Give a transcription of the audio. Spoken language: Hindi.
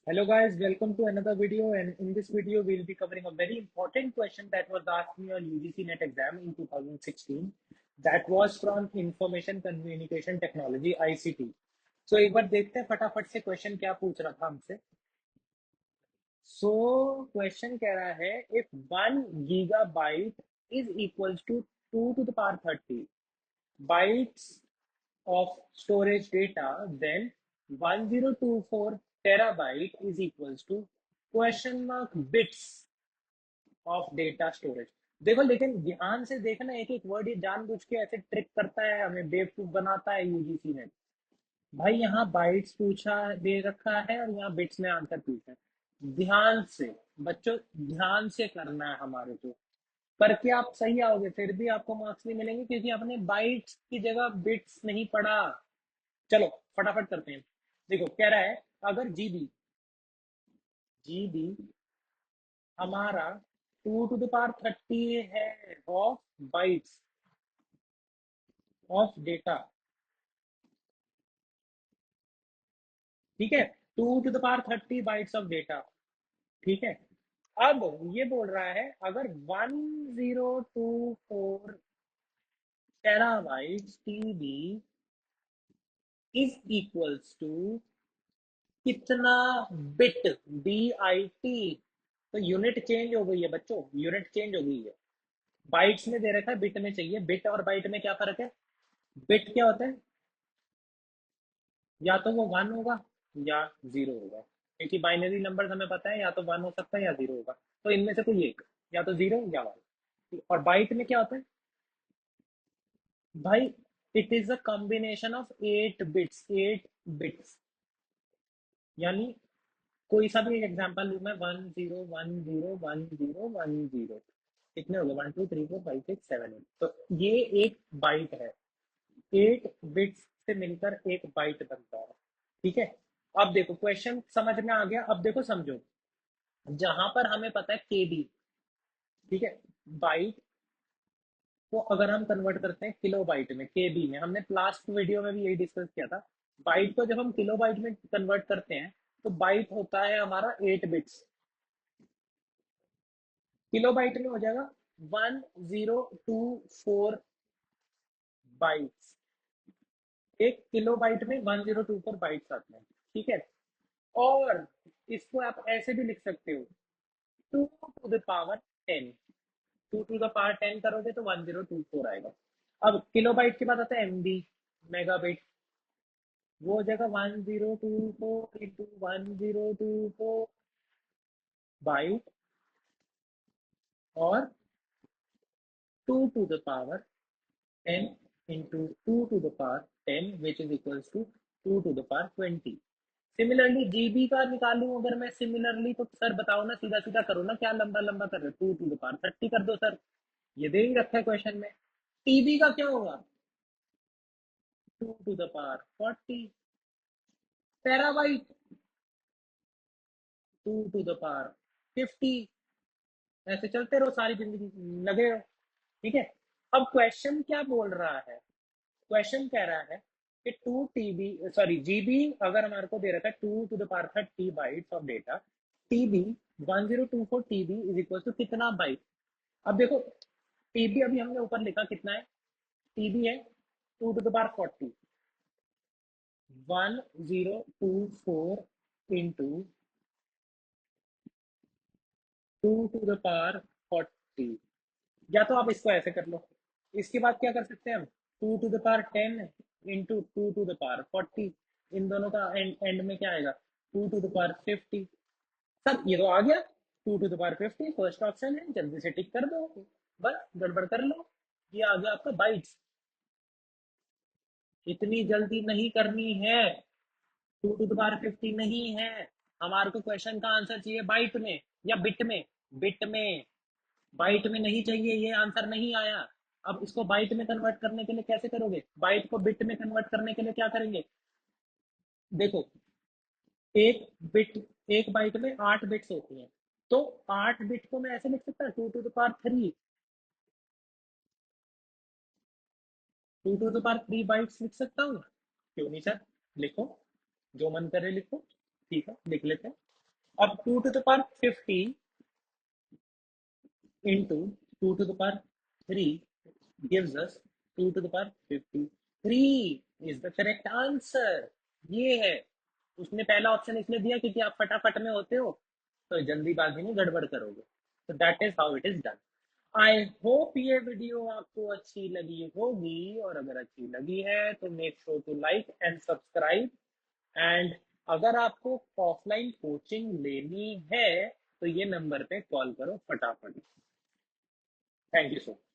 Hello guys, welcome to another video, and in this video we'll be covering a very important question that was asked me on UGC NET exam in 2016. That was from Information Communication Technology ICT. So एक बार देखते हैं फटाफट से क्वेश्चन क्या पूछ रहा था हमसे. So क्वेश्चन कह रहा है if 1 gigabyte is equals to 2 to the power 30 bytes of storage data, then 1024 terabyte is equals to question mark bits of data storage. देखो लेकिन ध्यान से देखना, एक एक वर्ड ये जानबूझ के ऐसे ट्रिक करता है, हमें बेवकूफ बनाता है यूजीसी ने. भाई यहाँ बाइट्स पूछा दे रखा है और यहाँ बिट्स में आंसर पूछा है. ध्यान से बच्चों, ध्यान से करना है हमारे को. करके आप सही आओगे फिर भी आपको मार्क्स नहीं मिलेंगे क्योंकि आपने बाइट्स की जगह बिट्स नहीं पढ़ा. चलो फटाफट करते हैं. देखो कह रहा है अगर जीबी जीबी हमारा 2 to the power 30 है ऑफ बाइट्स ऑफ डेटा. ठीक है, 2 to the power 30 bytes of data. ठीक है, अब ये बोल रहा है अगर 1024 terabytes TB is equals to कितना बिट, BIT. तो यूनिट चेंज हो गई है बच्चों, यूनिट चेंज हो गई है. बाइट्स में दे रखा है, बिट में चाहिए. बिट और बाइट में क्या फर्क है? बिट क्या होता है? या तो वो 1 होगा या 0 होगा, क्योंकि बाइनरी नंबर हमें पता है या तो 1 हो सकता है या 0 होगा. तो इनमें से कोई एक, या तो 0 या 1. और बाइट में क्या होता है भाई? It is a combination of 8 bits, 8 bits. यानी कोई सा भी एक एग्जांपल लूं मैं, 10 10 10 10. कितने हो गए? 1 2 3 4 5 6 7 8. तो ये एक बाइट है. 8 बिट्स से मिलकर एक बाइट बनता है. ठीक है, अब देखो क्वेश्चन समझ में आ गया. अब देखो समझो, जहां पर हमें पता है केबी. ठीक है, बाइट को अगर हम कन्वर्ट करते हैं किलो बाइट में, केबी में, हमने लास्ट वीडियो में भी यही डिस्कस किया था. बाइट को जब हम किलो बाइट में कन्वर्ट करते हैं तो बाइट होता है हमारा 8 बिट्स. किलो बाइट में हो जाएगा 1024 बाइट्स. एक किलो बाइट में 1024 बाइट्स आते हैं. ठीक है, और इसको आप ऐसे भी लिख सकते हो, 2 to the power 10. 2 to the power 10 करोगे तो 1024 आएगा. अब किलो बाइट के बाद आता है MB, मेगाबिट. वो हो जाएगा 1024 into 1024 बाइट, और 2 to the power 10 into 2 to the power 10 which is equals to 2 to the power 20. Similarly GB का निकालूं अगर मैं सिमिलरली, तो सर बताओ ना, सीधा सीधा करो ना, क्या लंबा लंबा कर रहे हो? 2 to the power 30 कर दो सर, ये दे ही रखा है क्वेश्चन में. टीबी का क्या होगा? 2 to the power 40 terabyte. 2 to the power 50. ऐसे चलते रहो सारी जिंदगी, लगे रहो. ठीक है, अब क्वेश्चन क्या बोल रहा है? क्वेश्चन कह रहा है कि 2 TB, सॉरी जीबी, अगर हमारे को दे रखा है 2 to the power 30 bytes of data. TB 1024 TB is equal to कितना बाइट? अब देखो, टीबी अभी हमने ऊपर लिखा कितना है. टीबी है 2 to the power 40. 1024 into 2 to the power 40. या तो आप इसको ऐसे कर लो. इसके बाद क्या कर सकते हैं हम? 2 to the power 10 into 2 to the power 40. इन दोनों का एंड में क्या आएगा? 2 to the power 50. सर ये तो आ गया. 2 to the power 50 first option है, जल्दी से टिक कर दो. बस गड़बड़ कर लो, ये आ गया आपका बाइट्स. इतनी जल्दी नहीं करनी है. 2 to the power 50 नहीं है. हमारे को क्वेश्चन का आंसर चाहिए बाइट में या बिट में. बिट में, बाइट में नहीं चाहिए. ये आंसर नहीं आया. अब इसको बाइट में कन्वर्ट करने के लिए कैसे करोगे? बाइट को बिट में कन्वर्ट करने के लिए क्या करेंगे? देखो, एक बिट, एक बाइट में 8 बिट्स होती हैं. तो 8 बिट को मैं ऐसे लिख सकता हूँ, 2 to the power 3. 2 to the power 3 bytes लिख सकता हूँ. क्यों नहीं सर, लिखो, जो मन करे लिखो. ठीक है, लिख लेते हैं. अब 2 to the power 50 into 2 to the power 3 gives us 2 to the power 53 is the correct answer. ये है, उसने पहला ऑप्शन इसलिए दिया क्योंकि आप फटाफट में होते हो, तो जल्दीबाजी में गड़बड़ करोगे. तो that is how it is done. I hope ये वीडियो आपको अच्छी लगी होगी, और अगर अच्छी लगी है तो make sure to like and subscribe. And अगर आपको ऑफलाइन कोचिंग लेनी है तो ये नंबर पे कॉल करो फटाफट. Thank you so much.